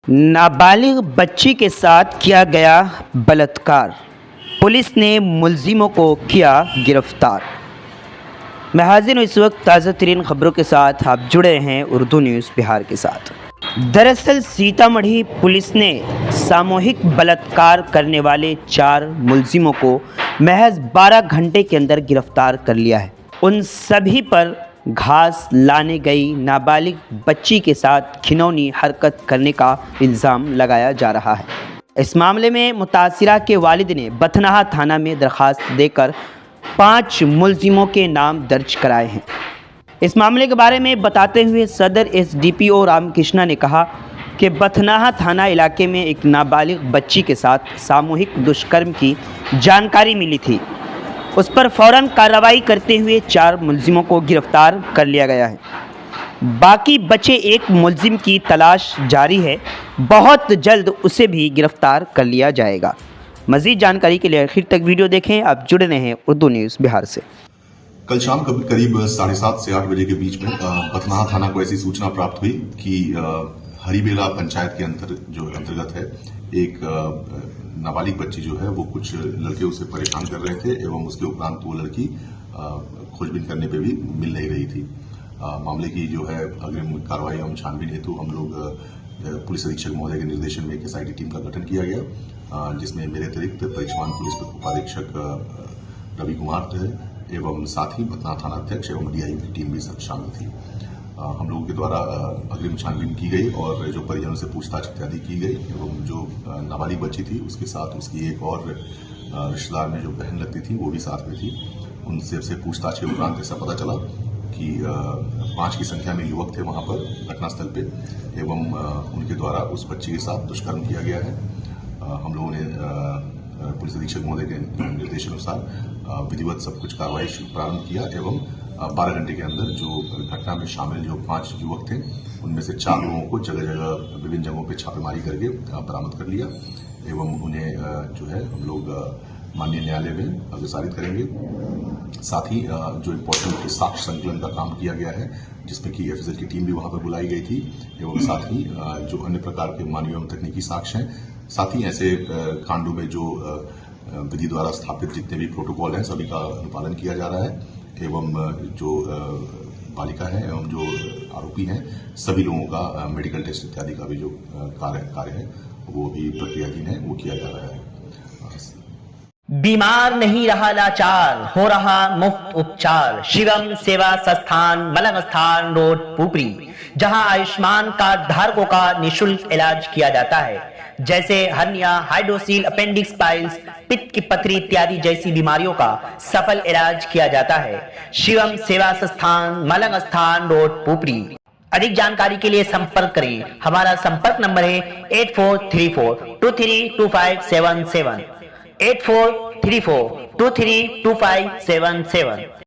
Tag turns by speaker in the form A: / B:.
A: नाबालिग बच्ची के साथ किया गया बलात्कार, पुलिस ने मुलजिमों को किया गिरफ्तार। मैं हाजिर हूँ इस वक्त ताज़ा तरीन खबरों के साथ। आप जुड़े हैं उर्दू न्यूज़ बिहार के साथ। दरअसल सीतामढ़ी पुलिस ने सामूहिक बलात्कार करने वाले 4 मुलजिमों को महज 12 घंटे के अंदर गिरफ्तार कर लिया है। उन सभी पर घास लाने गई नाबालिग बच्ची के साथ घिनौनी हरकत करने का इल्ज़ाम लगाया जा रहा है। इस मामले में मुतासिरा के वालिद ने बथनाहा थाना में दरख्वास्त देकर 5 मुलजिमों के नाम दर्ज कराए हैं। इस मामले के बारे में बताते हुए सदर एसडीपीओ रामकृष्णा ने कहा कि बथनाहा थाना इलाके में एक नाबालिग बच्ची के साथ सामूहिक दुष्कर्म की जानकारी मिली थी। उस पर फ़ौरन कार्रवाई करते हुए 4 मुलजिमों को गिरफ्तार कर लिया गया है। बाकी बचे एक मुलजिम की तलाश जारी है। बहुत जल्द उसे भी गिरफ्तार कर लिया जाएगा। मज़ीद जानकारी के लिए आखिर तक वीडियो देखें। आप जुड़े रहें उर्दू न्यूज़ बिहार से।
B: कल शाम करीब 7:30 से 8 बजे के बीच में बथनाहा थाना को ऐसी सूचना प्राप्त हुई कि हरीबेला पंचायत के अंतर्गत है एक नाबालिग बच्ची जो है वो कुछ लड़के उसे परेशान कर रहे थे एवं उसके उपरांत वो लड़की खोजबीन करने पे भी मिल नहीं रही थी। मामले की जो है अग्रिम कार्रवाई एवं छानबीन हेतु हम लोग पुलिस अधीक्षक महोदय के निर्देशन में एक एसआईटी टीम का गठन किया गया, जिसमें मेरे अतिरिक्त परिक्षमान पुलिस उपाधीक्षक रवि कुमार थे एवं साथ ही बथनाहा थाना अध्यक्ष एवं डीआईओ की टीम भी शामिल थी। हम लोगों के द्वारा अग्रिम छानबीन की गई और जो परिजनों से पूछताछ इत्यादि की गई एवं जो नाबालिग बच्ची थी उसके साथ उसकी एक और रिश्तेदार में जो बहन लगती थी वो भी साथ में थी। उनसे पूछताछ के उपरांत ऐसा पता चला कि 5 की संख्या में युवक थे वहां पर घटनास्थल पे एवं उनके द्वारा उस बच्ची के साथ दुष्कर्म किया गया है। हम लोगों ने पुलिस अधीक्षक महोदय के निर्देशानुसार विधिवत सब कुछ कार्रवाई प्रारंभ किया एवं 12 घंटे के अंदर जो घटना में शामिल जो 5 युवक थे उनमें से 4 लोगों को जगह जगह विभिन्न जगहों पर छापेमारी करके बरामद कर लिया एवं उन्हें जो है हम लोग माननीय न्यायालय में अग्रसारित करेंगे। साथ ही जो इम्पोर्टेंट साक्ष्य संकलन का काम किया गया है जिसमें कि एफएसएल की टीम भी वहां पर बुलाई गई थी एवं साथ ही जो अन्य प्रकार के मानवीय एवं तकनीकी साक्ष्य हैं, साथ ही ऐसे कांडों में जो विधि द्वारा स्थापित जितने भी प्रोटोकॉल हैं सभी का अनुपालन किया जा रहा है एवं जो बालिका है एवं जो आरोपी हैं सभी लोगों का मेडिकल टेस्ट इत्यादि का भी जो कार्य है वो भी प्रक्रियाधीन है, वो किया जा रहा है।
A: बीमार नहीं रहा लाचार, हो रहा मुफ्त उपचार। शिवम सेवा संस्थान, मलंग स्थान रोड, पुपरी, जहां आयुष्मान कार्ड धारकों का निःशुल्क इलाज किया जाता है, जैसे हर्निया, हाइड्रोसील, अपेंडिक्स पाइल्स, पित्त की पथरी इत्यादि जैसी बीमारियों का सफल इलाज किया जाता है। शिवम सेवा संस्थान, मलंग स्थान रोड, पुपरी। अधिक जानकारी के लिए संपर्क करें। हमारा संपर्क नंबर है 8434232577 8434232577।